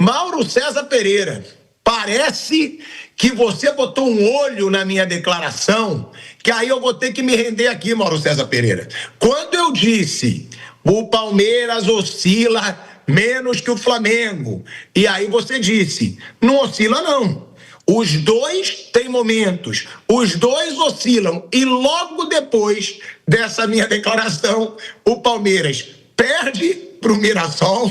Mauro César Pereira, parece que você botou um olho na minha declaração, que aí eu vou ter que me render aqui, Mauro César Pereira. Quando eu disse o Palmeiras oscila menos que o Flamengo, e aí você disse, não oscila não. Os dois têm momentos, os dois oscilam, e logo depois dessa minha declaração, o Palmeiras perde para o Mirassol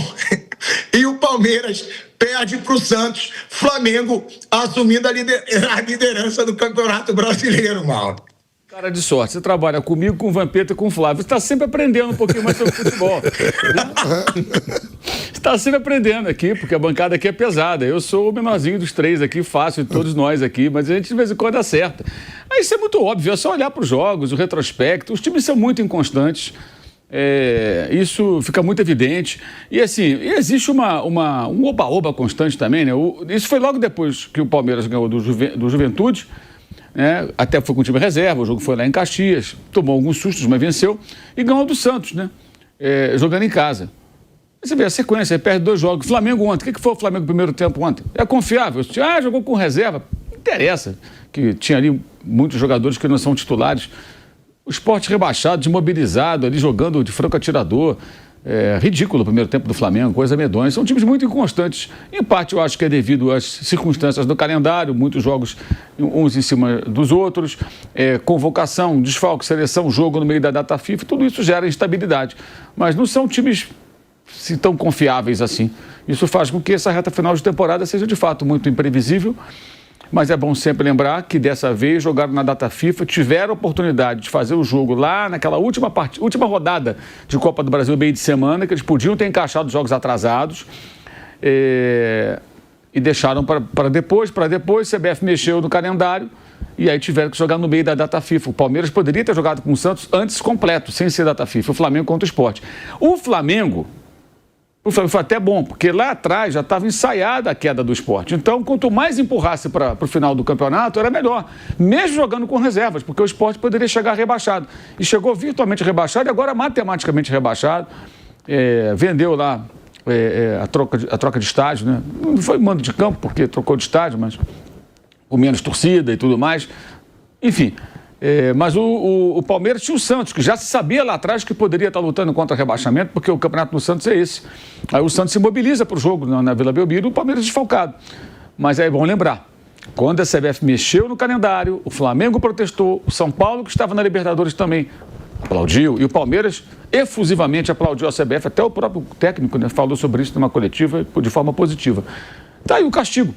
e o Palmeiras perde para o Santos, Flamengo assumindo a liderança do Campeonato Brasileiro, Mauro. Cara de sorte, você trabalha comigo, com o Vampeta e com o Flávio. Você está sempre aprendendo um pouquinho mais sobre futebol. Você está sempre aprendendo aqui, porque a bancada aqui é pesada. Eu sou o menorzinho dos três aqui, fácil de todos nós aqui, mas a gente de vez em quando acerta. Aí isso é muito óbvio, é só olhar para os jogos, o retrospecto. Os times são muito inconstantes. Isso fica muito evidente. E assim, existe um oba-oba constante também, né? Isso foi logo depois que o Palmeiras ganhou do Juventude. Até foi com o time reserva, o jogo foi lá em Caxias, tomou alguns sustos, mas venceu, e ganhou do Santos, né? Jogando em casa. Você vê a sequência, ele perde 2 jogos. Flamengo ontem, o que foi o Flamengo no primeiro tempo ontem? É confiável? Jogou com reserva, não interessa, que tinha ali muitos jogadores que não são titulares. O Sport rebaixado, desmobilizado, ali jogando de franco atirador. Ridículo o primeiro tempo do Flamengo, coisa medonha. São times muito inconstantes. Em parte, eu acho que é devido às circunstâncias do calendário, muitos jogos uns em cima dos outros, convocação, desfalque, seleção, jogo no meio da data FIFA, tudo isso gera instabilidade. Mas não são times tão confiáveis assim. Isso faz com que essa reta final de temporada seja, de fato, muito imprevisível. Mas é bom sempre lembrar que dessa vez jogaram na data FIFA, tiveram a oportunidade de fazer o jogo lá naquela última rodada de Copa do Brasil, meio de semana, que eles podiam ter encaixado os jogos atrasados e deixaram para depois, o CBF mexeu no calendário e aí tiveram que jogar no meio da data FIFA. O Palmeiras poderia ter jogado com o Santos antes completo, sem ser data FIFA, o Flamengo contra o Sport. O Flamengo foi até bom, porque lá atrás já estava ensaiada a queda do Sport. Então, quanto mais empurrasse para o final do campeonato, era melhor. Mesmo jogando com reservas, porque o Sport poderia chegar rebaixado. E chegou virtualmente rebaixado e agora matematicamente rebaixado. Vendeu lá a troca de estádio, né? Não foi mando de campo, porque trocou de estádio, mas com menos torcida e tudo mais. Enfim... mas o Palmeiras tinha o Santos, que já se sabia lá atrás que poderia estar lutando contra rebaixamento, porque o campeonato do Santos é esse. Aí o Santos se mobiliza para o jogo na Vila Belmiro e o Palmeiras desfalcado. Mas é bom lembrar, quando a CBF mexeu no calendário, o Flamengo protestou, o São Paulo, que estava na Libertadores também, aplaudiu, e o Palmeiras efusivamente aplaudiu a CBF, até o próprio técnico, né, falou sobre isso numa coletiva de forma positiva. Tá aí o castigo.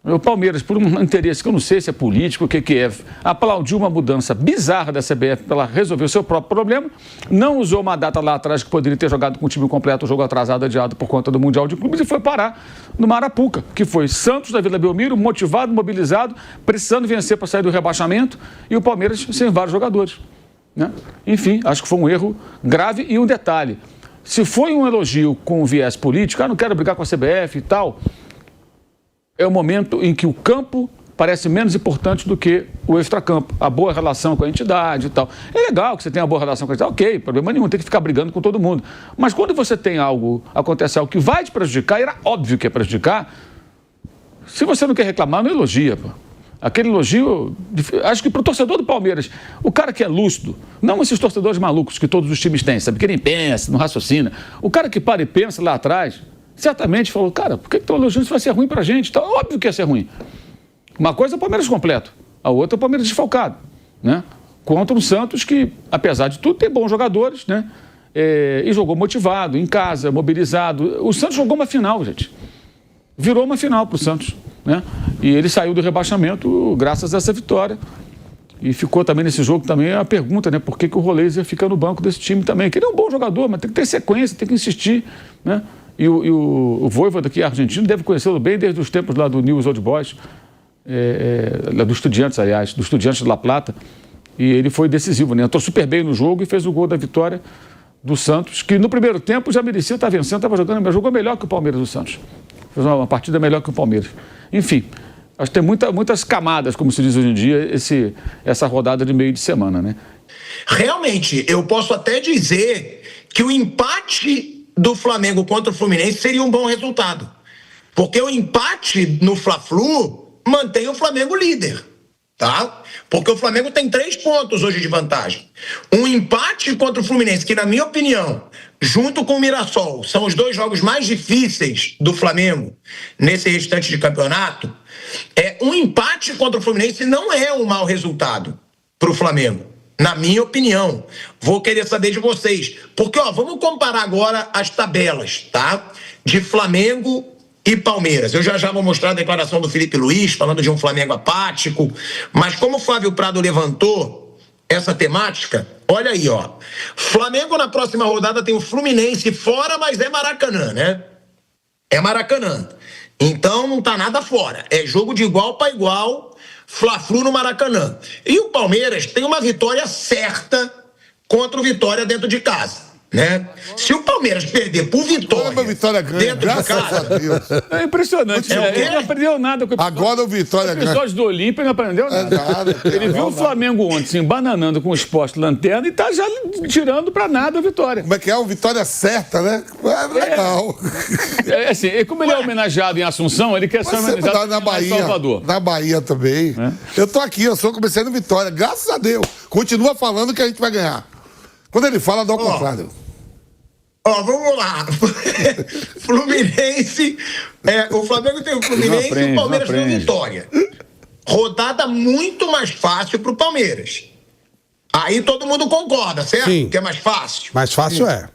O Palmeiras, por um interesse que eu não sei se é político, o que é, aplaudiu uma mudança bizarra da CBF para ela resolver o seu próprio problema, não usou uma data lá atrás que poderia ter jogado com o time completo, o jogo atrasado, adiado por conta do Mundial de Clubes, e foi parar no Marapuca, que foi Santos da Vila Belmiro, motivado, mobilizado, precisando vencer para sair do rebaixamento, e o Palmeiras sem vários jogadores, né? Enfim, acho que foi um erro grave. E um detalhe, se foi um elogio com viés político, não quero brigar com a CBF e tal... É o momento em que o campo parece menos importante do que o extracampo, a boa relação com a entidade e tal. É legal que você tenha uma boa relação com a entidade, ok, problema nenhum, tem que ficar brigando com todo mundo. Mas quando você tem acontece algo que vai te prejudicar, era óbvio que ia prejudicar, se você não quer reclamar, não elogia, pô. Aquele elogio, acho que para o torcedor do Palmeiras, o cara que é lúcido, não esses torcedores malucos que todos os times têm, sabe, que nem pensa, não raciocina, o cara que para e pensa lá atrás... certamente falou, cara, por que estão elogiando? Isso vai ser ruim pra gente. Então, óbvio que ia ser ruim. Uma coisa é o Palmeiras completo, a outra é o Palmeiras desfalcado, né? Contra um Santos que, apesar de tudo, tem bons jogadores, né? E jogou motivado, em casa, mobilizado. O Santos jogou uma final, gente. Virou uma final pro Santos, né? E ele saiu do rebaixamento graças a essa vitória. E ficou também nesse jogo também a pergunta, né? Por que o Roleza fica no banco desse time também? Que ele é um bom jogador, mas tem que ter sequência, tem que insistir, né? E o Voivoda aqui, argentino, deve conhecê-lo bem desde os tempos lá do Newell's Old Boys, do Estudiantes, aliás, do Estudiantes de La Plata. E ele foi decisivo, né? Entrou super bem no jogo e fez o gol da vitória do Santos, que no primeiro tempo já merecia estar vencendo, estava jogando, mas jogou melhor que o Palmeiras, do Santos. Fez uma partida melhor que o Palmeiras. Enfim, acho que tem muitas camadas, como se diz hoje em dia, essa rodada de meio de semana, né? Realmente, eu posso até dizer que o empate do Flamengo contra o Fluminense seria um bom resultado. Porque o empate no Fla-Flu mantém o Flamengo líder, tá? Porque o Flamengo tem 3 pontos hoje de vantagem. Um empate contra o Fluminense, que na minha opinião, junto com o Mirassol, são os 2 jogos mais difíceis do Flamengo nesse restante de campeonato, um empate contra o Fluminense não é um mau resultado para o Flamengo. Na minha opinião. Vou querer saber de vocês. Porque, vamos comparar agora as tabelas, tá? De Flamengo e Palmeiras. Eu já vou mostrar a declaração do Felipe Luiz, falando de um Flamengo apático. Mas como o Flávio Prado levantou essa temática, olha aí, Flamengo na próxima rodada tem o Fluminense fora, mas é Maracanã, né? É Maracanã. Então não tá nada fora. É jogo de igual para igual, Fla-Flu no Maracanã. E o Palmeiras tem uma vitória certa contra o Vitória dentro de casa, né? Se o Palmeiras perder por Vitória ganha, dentro de casa... É impressionante. Ele não aprendeu nada com agora o Vitória ganha. O episódio do Olímpio não aprendeu nada. Ele viu o Flamengo ontem se embananando com o Sport Lanterna e tá já tirando pra nada a Vitória. Como é que é? O Vitória certa, né? É legal. Assim, como ele é homenageado em Assunção, ele quer ser homenageado na Bahia, em Salvador. Na Bahia também. Eu tô aqui, eu sou comecei no Vitória. Graças a Deus. Continua falando que a gente vai ganhar. Quando ele fala, dá o contrário. Vamos lá. Fluminense. O Flamengo tem o Fluminense e o Palmeiras tem o Vitória. Rodada muito mais fácil pro Palmeiras. Aí todo mundo concorda, certo? Sim. Que é mais fácil. Mais fácil é.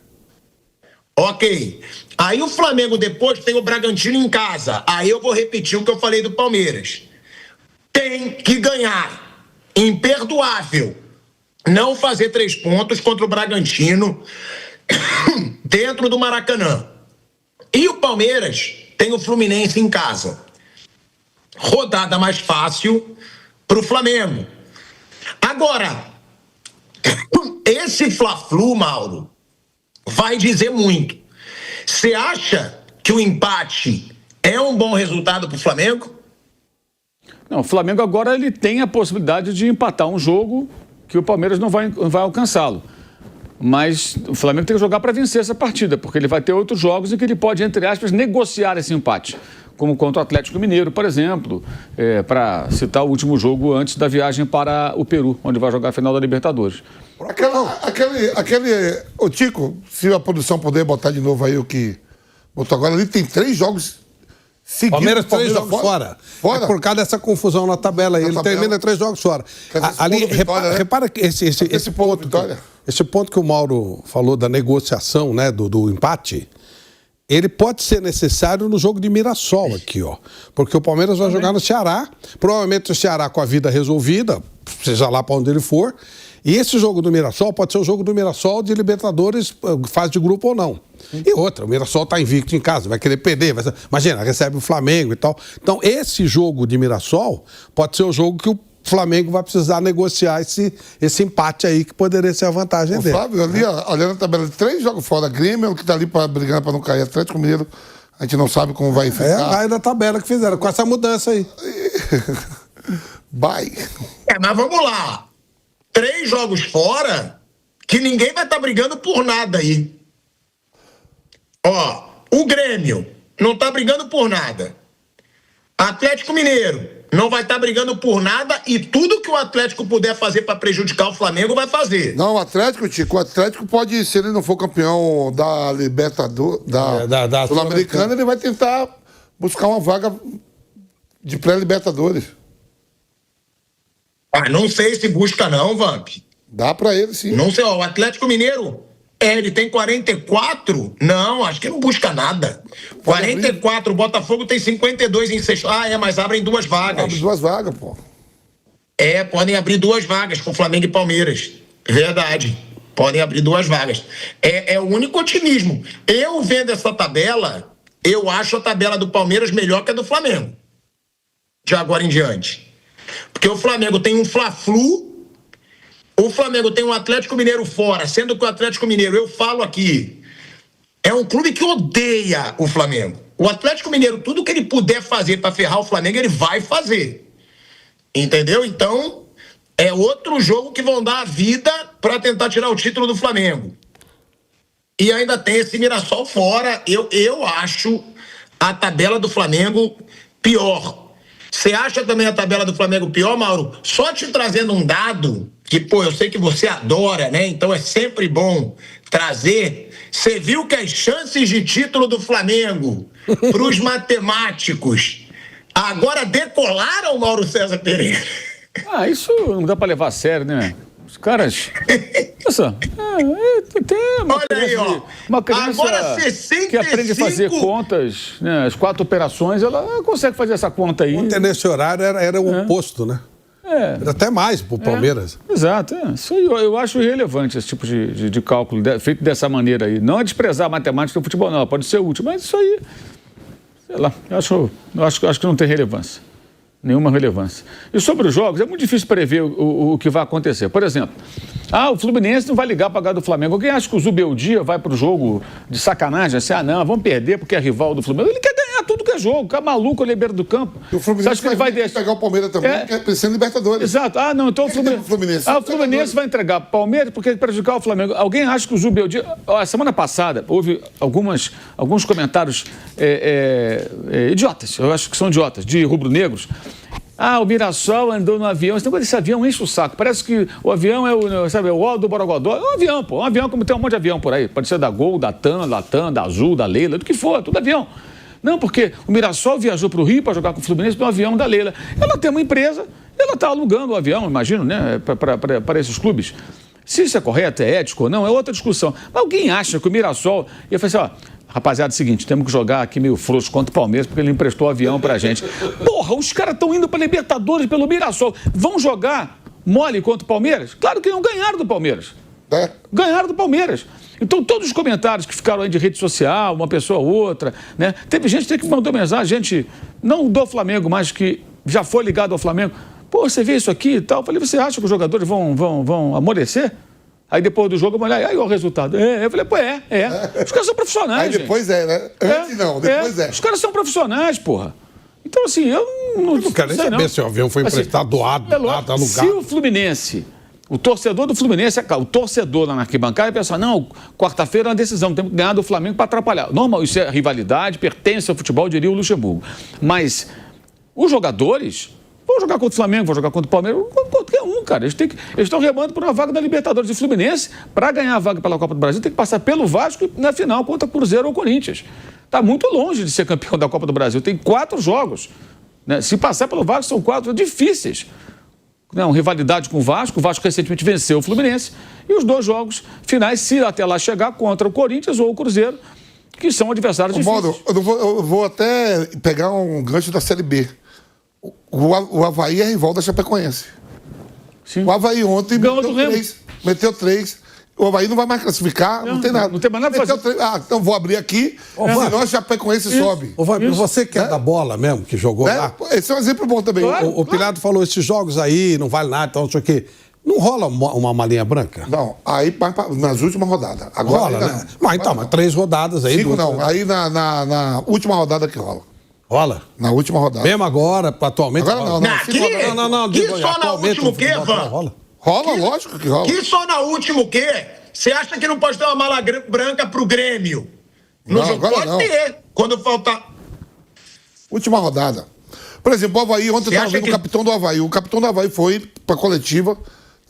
Ok. Aí o Flamengo depois tem o Bragantino em casa. Aí eu vou repetir o que eu falei do Palmeiras. Tem que ganhar. Imperdoável. Não fazer 3 pontos contra o Bragantino dentro do Maracanã. E o Palmeiras tem o Fluminense em casa. Rodada mais fácil pro Flamengo. Agora, esse Fla-Flu, Mauro, vai dizer muito. Você acha que o empate é um bom resultado pro Flamengo? Não, o Flamengo agora ele tem a possibilidade de empatar um jogo que o Palmeiras não vai alcançá-lo. Mas o Flamengo tem que jogar para vencer essa partida, porque ele vai ter outros jogos em que ele pode, entre aspas, negociar esse empate. Como contra o Atlético Mineiro, por exemplo, para citar o último jogo antes da viagem para o Peru, onde vai jogar a final da Libertadores. O Tico, se a produção puder botar de novo aí o que botou agora, ali tem 3 jogos seguidos. Palmeiras 3 jogos fora. É por causa dessa confusão na tabela aí. Ele termina 3 jogos fora. Ali, repara que esse ponto que o Mauro falou da negociação, né, do empate, ele pode ser necessário no jogo de Mirassol aqui, porque o Palmeiras vai jogar no Ceará, provavelmente o Ceará com a vida resolvida, seja lá para onde ele for, e esse jogo do Mirassol pode ser o jogo do Mirassol de Libertadores, fase de grupo ou não. E outra, o Mirassol está invicto em casa, vai querer perder, imagina, recebe o Flamengo e tal. Então, esse jogo de Mirassol pode ser o jogo que o Flamengo vai precisar negociar esse empate aí, que poderia ser a vantagem dele. Flávio, ali, olhando a tabela, 3 jogos fora. Grêmio, que tá ali brigando para não cair. Atlético Mineiro, a gente não sabe como vai ficar. Vai da tabela que fizeram, com essa mudança aí. Vai. Mas vamos lá. 3 jogos fora, que ninguém vai estar brigando por nada aí. O Grêmio não tá brigando por nada. Atlético Mineiro não vai estar brigando por nada e tudo que o Atlético puder fazer para prejudicar o Flamengo vai fazer. Não, o Atlético pode, se ele não for campeão da Libertadores, da Sul-Americana, ele vai tentar buscar uma vaga de pré-Libertadores. Não sei se busca não, Vamp. Dá pra ele, sim. Não sei, o Atlético Mineiro, ele tem 44? Não, acho que não busca nada. 44, o Botafogo tem 52 em sexto. Mas abrem 2 vagas. Abre 2 vagas, pô. Podem abrir 2 vagas com Flamengo e Palmeiras. Verdade. Podem abrir 2 vagas. É o único otimismo. Eu vendo essa tabela, eu acho a tabela do Palmeiras melhor que a do Flamengo. De agora em diante. Porque o Flamengo tem um Fla-Flu, o Flamengo tem um Atlético Mineiro fora, sendo que o Atlético Mineiro, eu falo aqui, é um clube que odeia o Flamengo. O Atlético Mineiro, tudo que ele puder fazer para ferrar o Flamengo, ele vai fazer. Entendeu? Então, é outro jogo que vão dar a vida para tentar tirar o título do Flamengo. e ainda tem esse Mirassol fora. Eu acho a tabela do Flamengo pior. Você acha também a tabela do Flamengo pior, Mauro? Só te trazendo um dado, que, pô, eu sei que você adora, né? Então é sempre bom trazer. Você viu que as chances de título do Flamengo para os matemáticos agora decolaram, Mauro César Pereira? Isso não dá para levar a sério, né? Os caras... Nossa, olha aí, ó. Uma criança agora 65... que aprende a fazer contas, né? As 4 operações, ela consegue fazer essa conta aí. Ontem, nesse horário, era o oposto, né? Era até mais pro Palmeiras. Exato. Isso aí eu acho irrelevante, esse tipo de cálculo feito dessa maneira aí. Não é desprezar a matemática do futebol, não. Pode ser útil, mas isso aí... Sei lá, eu acho que não tem relevância. Nenhuma relevância. E sobre os jogos, é muito difícil prever o que vai acontecer. Por exemplo, o Fluminense não vai ligar para ganhar do Flamengo. Alguém acha que o Zubeldia vai para o jogo de sacanagem? Assim, não, vamos perder porque é rival do Flamengo. Ele quer ganhar tudo que é jogo. O cara maluco ali à beira do campo. E o Fluminense acha que ele vai pegar o Palmeiras também, que é pensando em Libertadores. Exato. Não, então o Fluminense vai entregar para o Palmeiras porque ele prejudicar o Flamengo. Alguém acha que o Zubeldia... A semana passada houve alguns comentários idiotas, eu acho que são idiotas, de rubro-negros. O Mirassol andou no avião. Esse avião enche o saco. Parece que o avião é o óleo do Borogodó. É um avião, pô. Um avião como tem um monte de avião por aí. Pode ser da Gol, da TAM, da Azul, da Leila, do que for, tudo avião. Não, porque o Mirassol viajou para o Rio para jogar com o Fluminense no avião da Leila. Ela tem uma empresa, ela está alugando o avião, imagino, né, para esses clubes. Se isso é correto, é ético ou não, é outra discussão. Mas alguém acha que o Mirassol ia fazer assim, rapaziada, é o seguinte, temos que jogar aqui meio frouxo contra o Palmeiras porque ele emprestou o avião pra gente. Porra, os caras estão indo pra Libertadores pelo Mirassol. Vão jogar mole contra o Palmeiras? Claro que não, ganharam do Palmeiras. Ganharam do Palmeiras. Então, todos os comentários que ficaram aí de rede social, uma pessoa ou outra, né? Teve gente que mandou mensagem, gente, não do Flamengo, mas que já foi ligado ao Flamengo. Pô, você vê isso aqui e tal? Eu falei, você acha que os jogadores vão amolecer? Aí depois do jogo eu olhei, aí o resultado. Eu falei, pô, Os caras são profissionais, aí depois gente. né? Antes não, depois Os caras são profissionais, porra. Então, assim, eu não quero nem saber se o avião foi emprestado, doado, alugado. Se o Fluminense, o torcedor do Fluminense, o torcedor lá na arquibancada, pensa, não, quarta-feira é uma decisão, temos que ganhar do Flamengo para atrapalhar. Normal, isso é rivalidade, pertence ao futebol, diria o Luxemburgo. Mas os jogadores... Vou jogar contra o Flamengo, vou jogar contra o Palmeiras, qualquer um, cara. Eles estão remando por uma vaga da Libertadores. E o Fluminense, para ganhar a vaga pela Copa do Brasil, tem que passar pelo Vasco na final contra Cruzeiro ou Corinthians. Está muito longe de ser campeão da Copa do Brasil. Tem 4 jogos. Né? Se passar pelo Vasco, são 4 difíceis. Não, rivalidade com o Vasco recentemente venceu o Fluminense. E os 2 jogos finais, se até lá chegar, contra o Corinthians ou o Cruzeiro, que são adversários difíceis. Modo, eu vou até pegar um gancho da Série B. O Avaí é rival da Chapecoense. Sim. O Avaí ontem meteu 3. O Avaí não vai mais classificar, não tem nada. Não tem mais nada pra fazer. Então vou abrir aqui, senão a Chapecoense sobe. Você que é da bola mesmo, que jogou lá. Esse é um exemplo bom também. O Pilato falou, esses jogos aí não vale nada, então não sei o quê. Não rola uma malinha branca? Não, aí nas últimas rodadas. Agora rola, né? Mas 3 rodadas aí. 5 não, aí na última rodada que rola. Rola? Na última rodada. Mesmo agora, atualmente? Agora não. Que só na última o quê, Van? Rola, lógico que rola. Que só na última o quê? Você acha que não pode ter uma mala branca pro Grêmio? Não, pode ter, quando faltar. Última rodada. Por exemplo, o Avaí, ontem eu estava vendo o capitão do Avaí. O capitão do Avaí foi pra coletiva,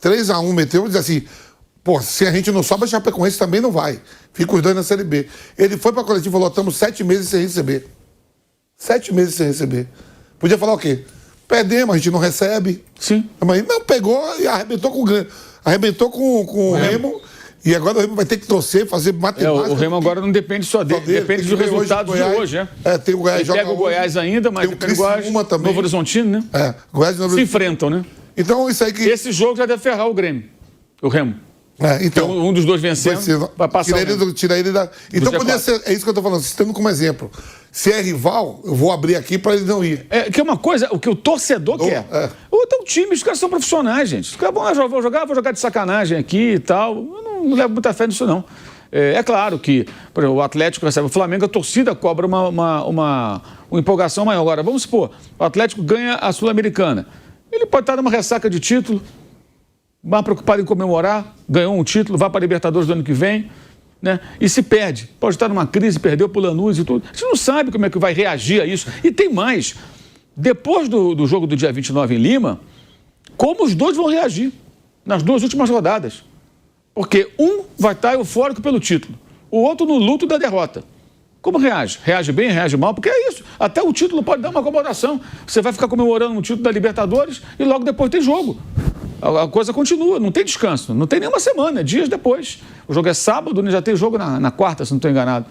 3-1, meteu e disse assim, pô, se a gente não sobe, a Chapecoense também não vai. Fica os 2 na Série B. Ele foi pra coletiva e falou, estamos 7 meses sem receber. 7 meses sem receber. Podia falar o quê? Perdemos, a gente não recebe. Sim. Mas não, pegou e arrebentou com o Remo. E agora o Remo vai ter que torcer, fazer matemática. O Remo agora não depende só dele, depende dos resultados de hoje. Tem o Goiás. Ele pega o Goiás ainda, mas tem o Goiás também. Novo Horizontino, né? Goiás e Novo se enfrentam, né? Então isso aí que... Esse jogo já deve ferrar o Grêmio, o Remo. Então, um dos 2 vencendo, vai passar tira ele da... Então podia ser, é isso que eu tô falando, tendo como exemplo. Se é rival, eu vou abrir aqui para ele não ir. Que é uma coisa, o que o torcedor quer. Então, time, os caras são profissionais, gente. Os caras vou jogar de sacanagem aqui e tal. Eu não levo muita fé nisso, não. É claro que, por exemplo, o Atlético recebe o Flamengo, a torcida cobra uma empolgação maior. Agora, vamos supor, o Atlético ganha a Sul-Americana. Ele pode estar numa ressaca de título, mais preocupado em comemorar, ganhou um título, vai para a Libertadores do ano que vem. né? E se perde. Pode estar numa crise, perdeu pro Lanús e tudo. A gente não sabe como é que vai reagir a isso. E tem mais. Depois do jogo do dia 29 em Lima, como os dois vão reagir nas 2 últimas rodadas. Porque um vai estar eufórico pelo título, o outro no luto da derrota. Como reage? Reage bem, reage mal? Porque é isso. Até o título pode dar uma acomodação. Você vai ficar comemorando um título da Libertadores e logo depois tem jogo. A coisa continua, não tem descanso, não tem nenhuma semana, dias depois. O jogo é sábado, né? Já tem jogo na quarta, se não estou enganado.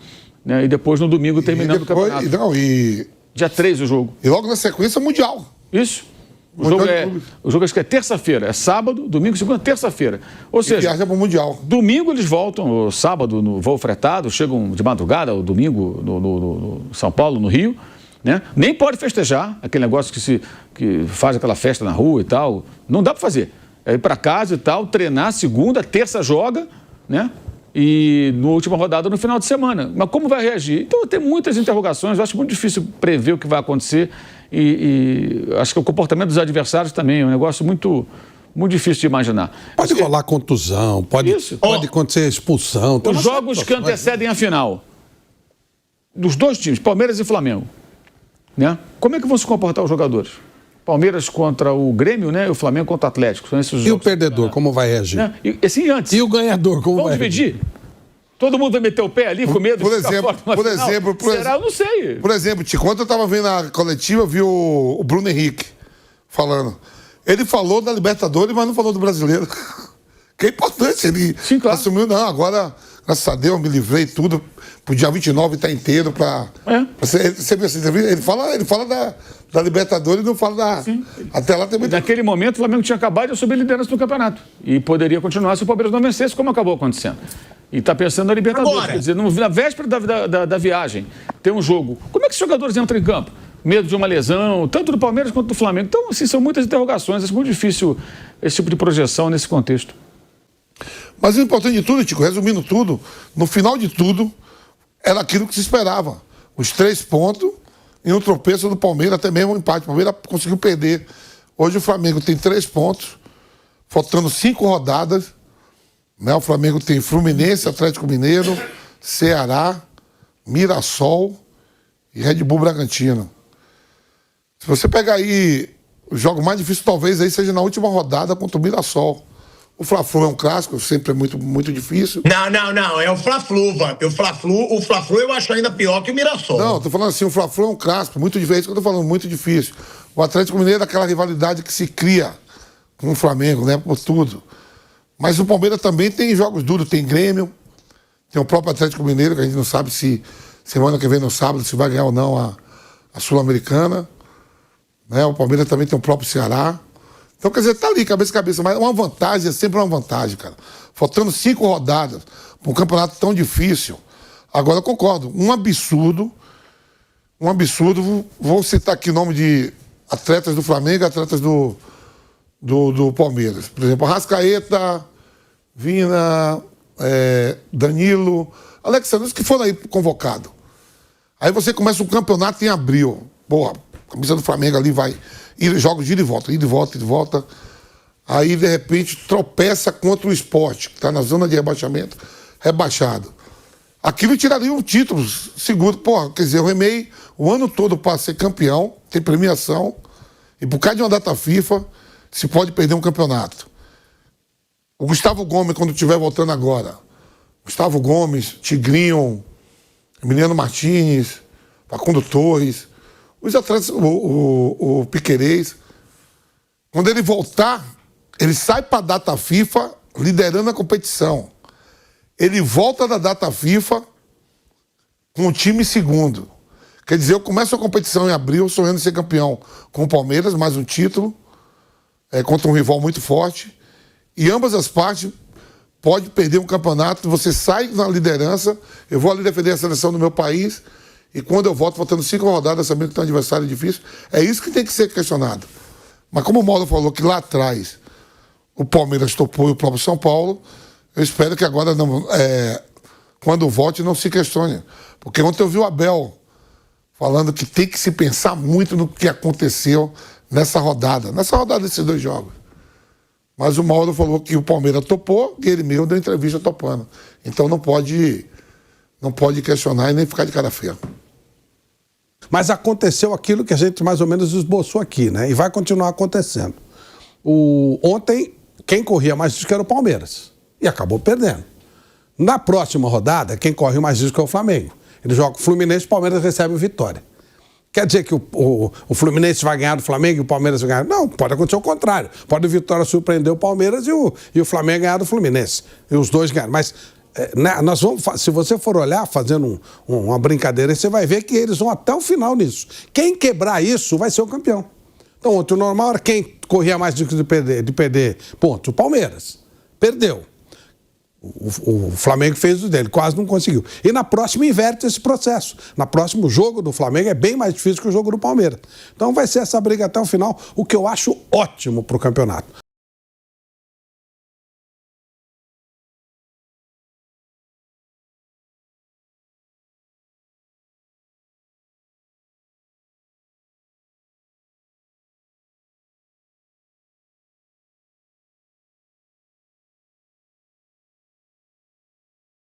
Né? E depois no domingo terminando o campeonato. Dia 3 o jogo. E logo na sequência, Mundial. Isso. O jogo acho que é terça-feira. É sábado, domingo, segunda, terça-feira. Ou seja, viaja para o Mundial. Domingo eles voltam, sábado no voo fretado, chegam de madrugada, o domingo no São Paulo, no Rio. Né? Nem pode festejar, aquele negócio que faz aquela festa na rua e tal. Não dá para fazer. É ir para casa e tal, treinar segunda, terça joga, né? E na última rodada no final de semana. Mas como vai reagir? Então tem muitas interrogações, eu acho muito difícil prever o que vai acontecer e acho que o comportamento dos adversários também é um negócio muito, muito difícil de imaginar. Pode rolar contusão, pode acontecer expulsão. Os jogos que antecedem a final dos 2 times, Palmeiras e Flamengo, né? Como é que vão se comportar os jogadores? Palmeiras contra o Grêmio, né? E o Flamengo contra o Atlético. São esses e o perdedor, como vai reagir? Né? E assim antes. E o ganhador, como vai dividir? Todo mundo vai meter o pé ali com medo de ficar fora de uma final? Será? Eu não sei. Por exemplo, quando eu estava vendo a coletiva, eu vi o Bruno Henrique falando. Ele falou da Libertadores, mas não falou do Brasileiro. Que é importante. Ele assumiu, não, agora, graças a Deus, me livrei tudo. Pro dia 29 tá inteiro para. Você viu essa entrevista? Ele fala da Libertadores e não fala da. Sim. Até lá também. Naquele momento, o Flamengo tinha acabado de assumir a liderança do campeonato. E poderia continuar se o Palmeiras não vencesse, como acabou acontecendo. E está pensando na Libertadores. Agora. Quer dizer, na véspera da viagem, tem um jogo. Como é que os jogadores entram em campo? Medo de uma lesão, tanto do Palmeiras quanto do Flamengo. Então, assim, são muitas interrogações. É muito difícil esse tipo de projeção nesse contexto. Mas o importante de tudo, Tico, resumindo tudo, no final de tudo, era aquilo que se esperava. Os 3 pontos e um tropeço do Palmeiras, até mesmo um empate. O Palmeiras conseguiu perder. Hoje o Flamengo tem 3 pontos, faltando 5 rodadas. Né? O Flamengo tem Fluminense, Atlético Mineiro, Ceará, Mirassol e Red Bull Bragantino. Se você pegar aí, o jogo mais difícil talvez aí seja na última rodada contra o Mirassol. O Fla-Flu é um clássico, sempre é muito, muito difícil. Não, é o Fla-Flu, o Fla-Flu eu acho ainda pior que o Mirassol. Não, tô falando assim, o Fla-Flu é um clássico, muito difícil, isso que eu tô falando, muito difícil. O Atlético Mineiro é aquela rivalidade que se cria com o Flamengo, né, por tudo. Mas o Palmeiras também tem jogos duros, tem Grêmio, tem o próprio Atlético Mineiro, que a gente não sabe se semana que vem no sábado se vai ganhar ou não a Sul-Americana. Né? O Palmeiras também tem o próprio Ceará. Então, quer dizer, tá ali, cabeça a cabeça. Mas uma vantagem é sempre uma vantagem, cara. Faltando 5 rodadas para um campeonato tão difícil. Agora, eu concordo. Um absurdo. Vou citar aqui o nome de atletas do Flamengo e atletas do Palmeiras. Por exemplo, Arrascaeta, Vina, Danilo, Alexandre, os que foram aí convocados. Aí você começa o campeonato em abril. Porra, a camisa do Flamengo ali vai... Jogos de ida e volta. Aí, de repente, tropeça contra o Sport, que está na zona de rebaixamento, rebaixado. Aquilo tiraria um título seguro. Porra, quer dizer, eu remei o ano todo para ser campeão, tem premiação, e por causa de uma data FIFA, se pode perder um campeonato. O Gustavo Gomes, quando estiver voltando agora, Gustavo Gomes, Tigrinho, Emiliano Martins, Facundo Torres, os atletas, o Piquerez, quando ele voltar, ele sai para a data FIFA liderando a competição. Ele volta da data FIFA com o time segundo. Quer dizer, eu começo a competição em abril, sonhando ser campeão com o Palmeiras, mais um título, contra um rival muito forte. E ambas as partes podem perder um campeonato, você sai na liderança, eu vou ali defender a seleção do meu país, e quando eu volto, faltando 5 rodadas, sabendo que tem um adversário difícil, é isso que tem que ser questionado. Mas como o Mauro falou que lá atrás o Palmeiras topou e o próprio São Paulo, eu espero que agora, quando volte, não se questione. Porque ontem eu vi o Abel falando que tem que se pensar muito no que aconteceu nessa rodada desses 2 jogos. Mas o Mauro falou que o Palmeiras topou e ele mesmo deu entrevista topando. Então não pode questionar e nem ficar de cara feia. Mas aconteceu aquilo que a gente mais ou menos esboçou aqui, né? E vai continuar acontecendo. Ontem, quem corria mais risco era o Palmeiras. E acabou perdendo. Na próxima rodada, quem corre mais risco é o Flamengo. Ele joga com o Fluminense e o Palmeiras recebe vitória. Quer dizer que o Fluminense vai ganhar do Flamengo e o Palmeiras vai ganhar? Não, pode acontecer o contrário. Pode a vitória surpreender o Palmeiras e o Flamengo ganhar do Fluminense. E os dois ganham. Mas nós vamos, se você for olhar, fazendo uma brincadeira, você vai ver que eles vão até o final nisso. Quem quebrar isso vai ser o campeão. Então, ontem o normal era quem corria mais risco de perder pontos. O Palmeiras. Perdeu. O Flamengo fez o dele, quase não conseguiu. E na próxima inverte esse processo. Na próxima, o jogo do Flamengo é bem mais difícil que o jogo do Palmeiras. Então vai ser essa briga até o final, o que eu acho ótimo para o campeonato.